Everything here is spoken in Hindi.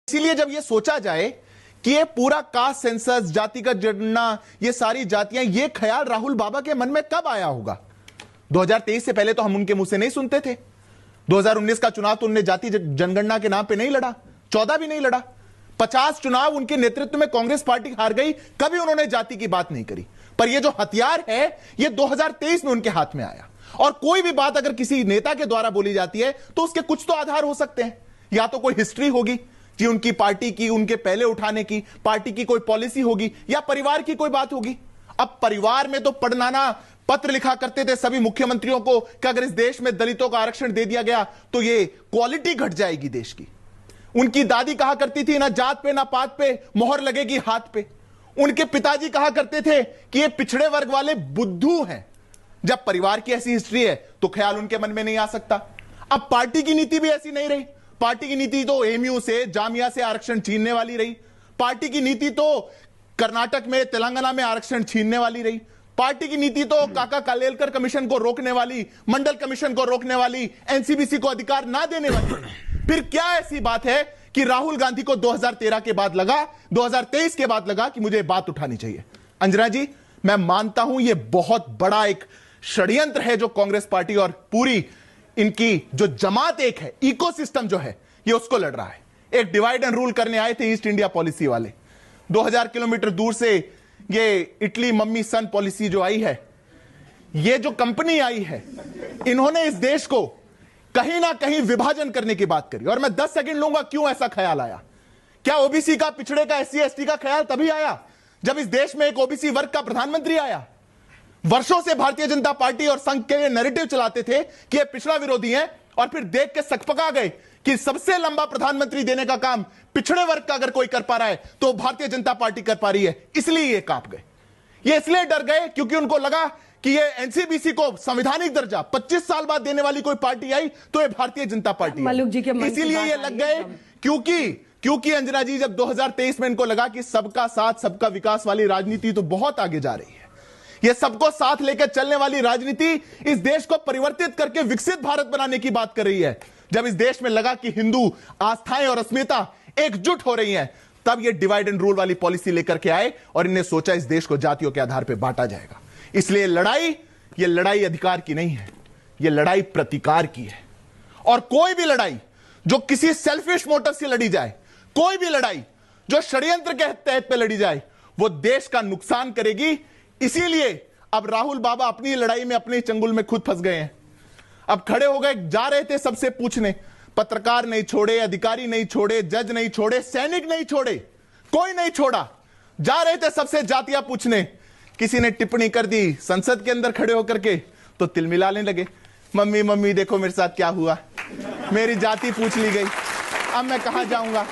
इसीलिए जब ये सोचा जाए कि ये पूरा कास्ट सेंसस, जातिगत जनगणना, ये सारी जातियां, ये ख्याल राहुल बाबा के मन में कब आया होगा? 2023 से पहले तो हम उनके मुंह से नहीं सुनते थे। 2019 का चुनाव तो उन्होंने जाति जनगणना के नाम पे नहीं लड़ा, 14 भी नहीं लड़ा। 50 चुनाव उनके नेतृत्व में कांग्रेस पार्टी हार गई, कभी उन्होंने जाति की बात नहीं करी। पर ये जो हथियार है ये 2023 में उनके हाथ में आया। और कोई भी बात अगर किसी नेता के द्वारा बोली जाती है तो उसके कुछ तो आधार हो सकते हैं। या तो कोई हिस्ट्री होगी कि उनकी पार्टी की, उनके पहले उठाने की, पार्टी की कोई पॉलिसी होगी, या परिवार की कोई बात होगी। अब परिवार में तो पढ़नाना पत्र लिखा करते थे सभी मुख्यमंत्रियों को कि अगर इस देश में दलितों का आरक्षण दे दिया गया तो ये क्वालिटी घट जाएगी देश की। उनकी दादी कहा करती थी ना जात पे ना पात पे मोहर लगेगी हाथ पे। उनके पिताजी कहा करते थे कि ये पिछड़े वर्ग वाले बुद्धू हैं। जब परिवार की ऐसी हिस्ट्री है तो ख्याल उनके मन में नहीं आ सकता। अब पार्टी की नीति भी ऐसी नहीं रही। पार्टी की नीति तो एमयू से, जामिया से आरक्षण छीनने वाली रही। पार्टी की नीति तो कर्नाटक में, तेलंगाना में आरक्षण छीनने वाली रही। पार्टी की नीति तो काका कालेलकर कमीशन को रोकने वाली, मंडल कमीशन को रोकने वाली, एनसीबीसी को अधिकार ना देने वाली। फिर क्या ऐसी बात है कि राहुल गांधी को 2013 के बाद लगा, 2023 के बाद लगा कि मुझे बात उठानी चाहिए? अंजना जी, मैं मानता हूं यह बहुत बड़ा एक षड्यंत्र है जो कांग्रेस पार्टी और पूरी इनकी जो जमात एक है, इकोसिस्टम जो है, ये उसको लड़ रहा है। एक डिवाइड एंड रूल करने आए थे ईस्ट इंडिया पॉलिसी वाले। 2000 किलोमीटर दूर से ये इटली मम्मी सन पॉलिसी जो आई है, ये जो कंपनी आई है, इन्होंने इस देश को कहीं ना कहीं विभाजन करने की बात करी। और मैं 10 सेकंड लूंगा क्यों ऐसा ख्याल आया। क्या ओबीसी का, पिछड़े का, एससी एसटी का ख्याल तभी आया जब इस देश में एक ओबीसी वर्ग का प्रधानमंत्री आया। वर्षों से भारतीय जनता पार्टी और संघ के नैरेटिव चलाते थे कि ये पिछड़ा विरोधी हैं, और फिर देख के सकपका गए कि सबसे लंबा प्रधानमंत्री देने का काम पिछड़े वर्ग का अगर कोई कर पा रहा है तो भारतीय जनता पार्टी कर पा रही है। इसलिए ये कांप गए। ये इसलिए डर गए क्योंकि उनको लगा कि ये एनसीबीसी को संवैधानिक दर्जा 25 साल बाद देने वाली कोई पार्टी आई तो ये भारतीय जनता पार्टी है। इसीलिए ये लग गए क्योंकि अंजना जी, जब 2023 में इनको लगा कि सबका साथ सबका विकास वाली राजनीति तो बहुत आगे जा रही है, ये सबको साथ लेकर चलने वाली राजनीति इस देश को परिवर्तित करके विकसित भारत बनाने की बात कर रही है, जब इस देश में लगा कि हिंदू आस्थाएं और अस्मिता एकजुट हो रही हैं, तब ये डिवाइड एंड रूल वाली पॉलिसी लेकर के आए और इन्हें सोचा इस देश को जातियों के आधार पर बांटा जाएगा। इसलिए ये लड़ाई अधिकार की नहीं है, ये लड़ाई प्रतिकार की है। और कोई भी लड़ाई जो किसी सेल्फिश मोटिव से लड़ी जाए, कोई भी लड़ाई जो षड्यंत्र के तहत पे लड़ी जाए, वो देश का नुकसान करेगी। इसीलिए अब राहुल बाबा अपनी लड़ाई में अपने चंगुल में खुद फंस गए हैं। अब खड़े हो गए, जा रहे थे सबसे पूछने, पत्रकार नहीं छोड़े, अधिकारी नहीं छोड़े, जज नहीं छोड़े, सैनिक नहीं छोड़े, कोई नहीं छोड़ा। जा रहे थे सबसे जातियां पूछने। किसी ने टिप्पणी कर दी संसद के अंदर खड़े होकर के तो तिलमिलाने लगे, मम्मी मम्मी देखो मेरे साथ क्या हुआ, मेरी जाति पूछ ली गई, अब मैं कहां जाऊंगा।